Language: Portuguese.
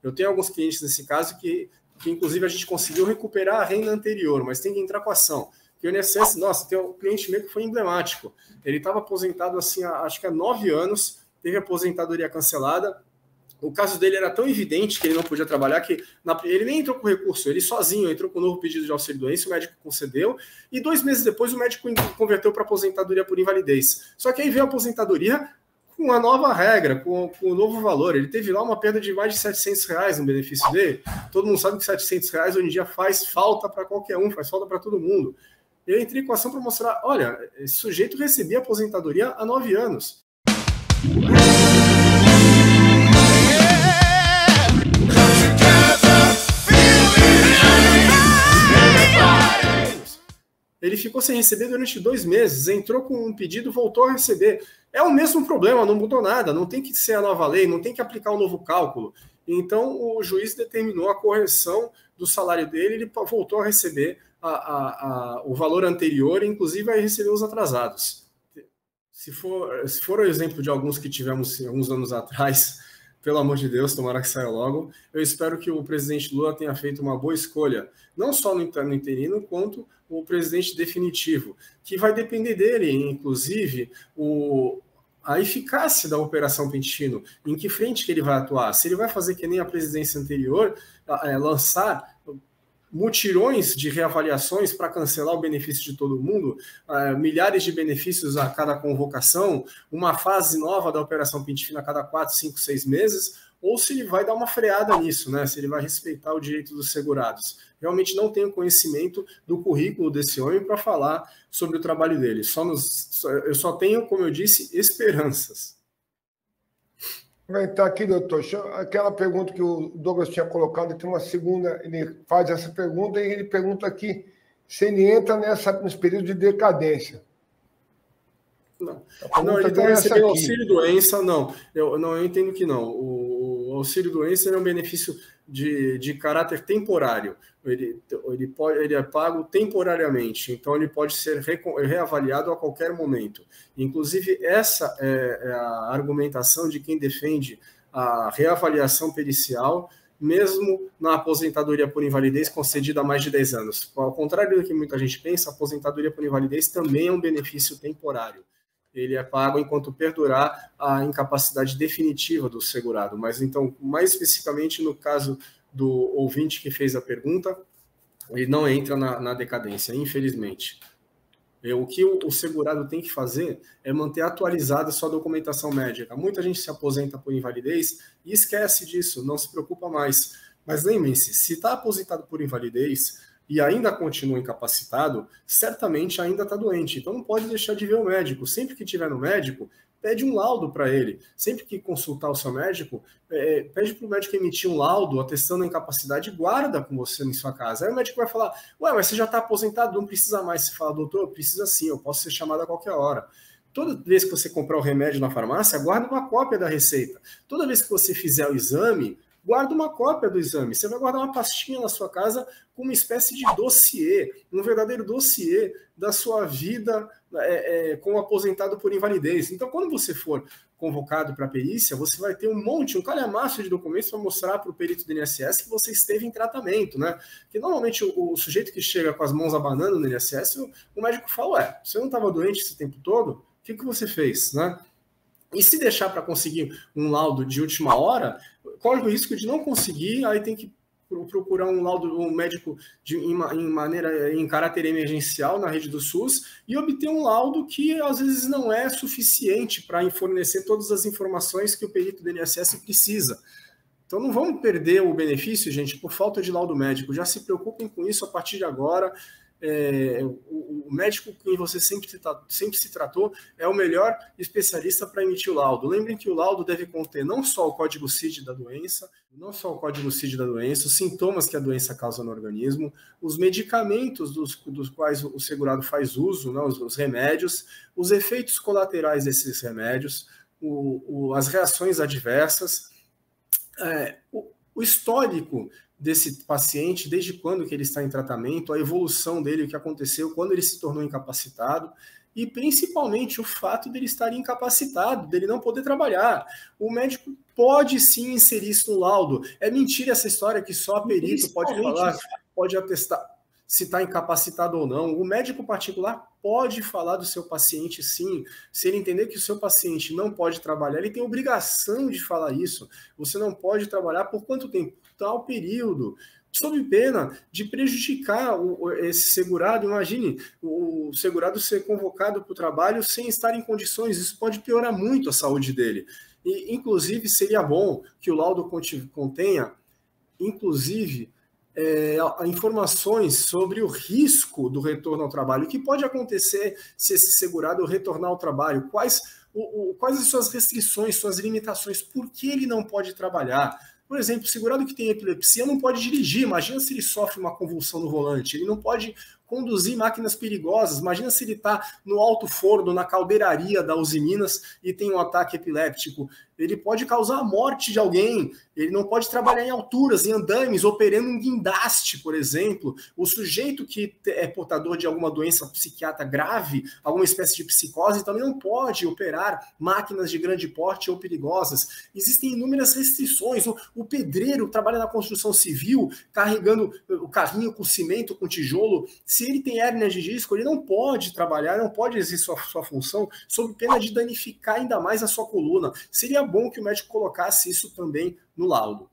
Eu tenho alguns clientes nesse caso que inclusive a gente conseguiu recuperar a renda anterior, mas tem que entrar com ação. Porque o INSS, nossa, tem um cliente meu que foi emblemático. Ele estava aposentado assim, acho que há 9 anos, teve aposentadoria cancelada. O caso dele era tão evidente que ele não podia trabalhar que ele nem entrou com recurso, ele sozinho entrou com um novo pedido de auxílio-doença, o médico concedeu, e 2 meses depois o médico converteu para aposentadoria por invalidez. Só que aí veio a aposentadoria com uma nova regra, com um novo valor. Ele teve lá uma perda de mais de R$700 no benefício dele. Todo mundo sabe que R$700 hoje em dia faz falta para qualquer um, faz falta para todo mundo. Eu entrei com ação para mostrar, olha, esse sujeito recebia aposentadoria há 9 anos. Ele ficou sem receber durante 2 meses, entrou com um pedido, voltou a receber. É o mesmo problema, não mudou nada, não tem que ser a nova lei, não tem que aplicar um novo cálculo. Então, o juiz determinou a correção do salário dele, ele voltou a receber o valor anterior, inclusive vai receber os atrasados. Se for o exemplo de alguns que tivemos alguns anos atrás, pelo amor de Deus, tomara que saia logo, eu espero que o presidente Lula tenha feito uma boa escolha, não só no interino, quanto o presidente definitivo, que vai depender dele, inclusive, a eficácia da Operação Pentino, em que frente que ele vai atuar, se ele vai fazer que nem a presidência anterior, lançar mutirões de reavaliações para cancelar o benefício de todo mundo, milhares de benefícios a cada convocação, uma fase nova da Operação Pente Fino a cada 4, 5, 6 meses, ou se ele vai dar uma freada nisso, né? Se ele vai respeitar o direito dos segurados. Realmente não tenho conhecimento do currículo desse homem para falar sobre o trabalho dele. Eu só tenho, como eu disse, esperanças. Vai estar aqui, doutor. Aquela pergunta que o Douglas tinha colocado, tem uma segunda, ele faz essa pergunta e ele pergunta aqui se ele entra nesse período de decadência. Não, ele não recebeu auxílio-doença, não. Eu entendo que não. O auxílio-doença é um benefício de caráter temporário. Ele é pago temporariamente, então ele pode ser reavaliado a qualquer momento. Inclusive, essa é a argumentação de quem defende a reavaliação pericial, mesmo na aposentadoria por invalidez concedida há mais de 10 anos. Ao contrário do que muita gente pensa, a aposentadoria por invalidez também é um benefício temporário. Ele é pago enquanto perdurar a incapacidade definitiva do segurado. Mas, então, mais especificamente no caso do ouvinte que fez a pergunta, ele não entra na decadência, infelizmente. O que o segurado tem que fazer é manter atualizada a sua documentação médica. Muita gente se aposenta por invalidez e esquece disso, não se preocupa mais. Mas lembrem-se, se está aposentado por invalidez e ainda continua incapacitado, certamente ainda está doente. Então não pode deixar de ver o médico. Sempre que estiver no médico, pede um laudo para ele. Sempre que consultar o seu médico, pede para o médico emitir um laudo atestando a incapacidade e guarda com você em sua casa. Aí o médico vai falar, ué, mas você já está aposentado, não precisa mais. Você fala, doutor, precisa sim, eu posso ser chamado a qualquer hora. Toda vez que você comprar o remédio na farmácia, guarda uma cópia da receita. Toda vez que você fizer o exame, guarda uma cópia do exame. Você vai guardar uma pastinha na sua casa com uma espécie de dossiê, um verdadeiro dossiê da sua vida como aposentado por invalidez. Então, quando você for convocado para a perícia, você vai ter um calhamaço de documentos para mostrar para o perito do INSS que você esteve em tratamento, né? Porque normalmente o sujeito que chega com as mãos abanando no INSS, o médico fala, ué, você não estava doente esse tempo todo? O que você fez, né? E se deixar para conseguir um laudo de última hora, corre o risco de não conseguir, aí tem que procurar um médico em caráter emergencial na rede do SUS e obter um laudo que às vezes não é suficiente para fornecer todas as informações que o perito do INSS precisa. Então não vamos perder o benefício, gente, por falta de laudo médico. Já se preocupem com isso a partir de agora. O médico com quem você sempre se tratou é o melhor especialista para emitir o laudo. Lembrem que o laudo deve conter não só o código CID da doença, os sintomas que a doença causa no organismo, os medicamentos dos quais o segurado faz uso, né, os remédios, os efeitos colaterais desses remédios, as reações adversas, o histórico desse paciente, desde quando que ele está em tratamento, a evolução dele, o que aconteceu, quando ele se tornou incapacitado, e principalmente o fato dele estar incapacitado, dele não poder trabalhar. O médico pode sim inserir isso no laudo. É mentira essa história que só perito pode falar, pode atestar se está incapacitado ou não. O médico particular pode falar do seu paciente, sim. Se ele entender que o seu paciente não pode trabalhar, ele tem obrigação de falar isso. Você não pode trabalhar por quanto tempo? Tal período. Sob pena de prejudicar esse segurado. Imagine o segurado ser convocado para o trabalho sem estar em condições. Isso pode piorar muito a saúde dele. E, inclusive, seria bom que o laudo contenha, inclusive, informações sobre o risco do retorno ao trabalho. O que pode acontecer se esse segurado retornar ao trabalho? Quais as suas restrições, suas limitações? Por que ele não pode trabalhar? Por exemplo, o segurado que tem epilepsia não pode dirigir. Imagina se ele sofre uma convulsão no volante. Ele não pode conduzir máquinas perigosas. Imagina se ele está no alto forno, na caldeiraria da Uzi Minas e tem um ataque epiléptico. Ele pode causar a morte de alguém. Ele não pode trabalhar em alturas, em andames, operando um guindaste, por exemplo. O sujeito que é portador de alguma doença psiquiátrica grave, alguma espécie de psicose, também não pode operar máquinas de grande porte ou perigosas. Existem inúmeras restrições. O pedreiro trabalha na construção civil, carregando o carrinho com cimento, com tijolo. Se ele tem hérnia de disco, ele não pode trabalhar, não pode exercer sua função, sob pena de danificar ainda mais a sua coluna. Seria bom que o médico colocasse isso também no laudo.